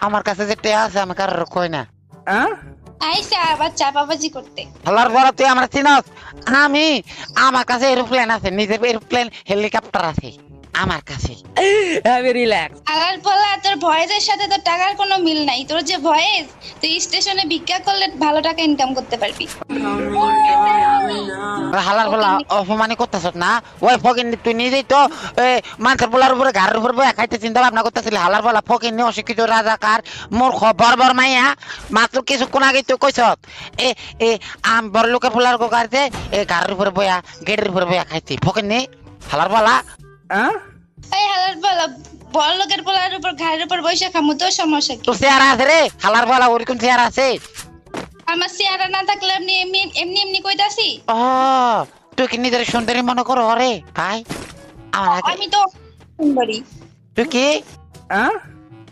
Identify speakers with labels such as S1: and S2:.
S1: আমার কাছে যে টেয়া আছে আমি কারোর কই না।
S2: আইসা আবার চাপাবাজি করতে।
S1: হালার বড় তুই আমার চিনস? আমার কাছে এরোপ্লেন আছে, নিজের এরোপ্লেন হেলিকপ্টার আছে আমার কাছে।
S3: আমি রিল্যাক্স।
S2: আলার বলা তোর ভয়েসের সাথে তোর টাকার কোনো মিল নাই। তোর যে ভয়েস, তুই স্টেশনে ভিক্ষা করলে ভালো টাকা ইনকাম করতে পারবি।
S1: হালার বলা অপমানি করতেছ না? ওই ফকিন তুই নিজেই তো মানুষের বলার উপরে ঘাড়ের উপর বয়ে খাইতে চিন্তা ভাবনা করতেছিলি। হালার বলা ফকিন অশিক্ষিত রাজাকার মূর্খ বর্বর মাইয়া। মাত্র কিছুক্ষণ আগে তুই কইস বড় লোকের পোলার গাড়িতে ঘাড়ের উপরে বয়া গেটের উপরে বয়া খাইতি ফকিন নি হালার বলা।
S2: এই হালার বলা বড় লোকের পোলার উপর ঘাড়ের উপর বসে খামু, তোর সমস্যা কি?
S1: তোর চেহারা আছে রে হালার বলা, ওরকম চেহারা আছে।
S2: আমার চেহারা না থাকলে এমনি এমনি এমনি এমনি কইতাছি।
S1: ও তুই কি নিজের সুন্দরী মনে করো রে ভাই? আমার আগে
S2: আমি তো সুন্দরী।
S1: তুই কি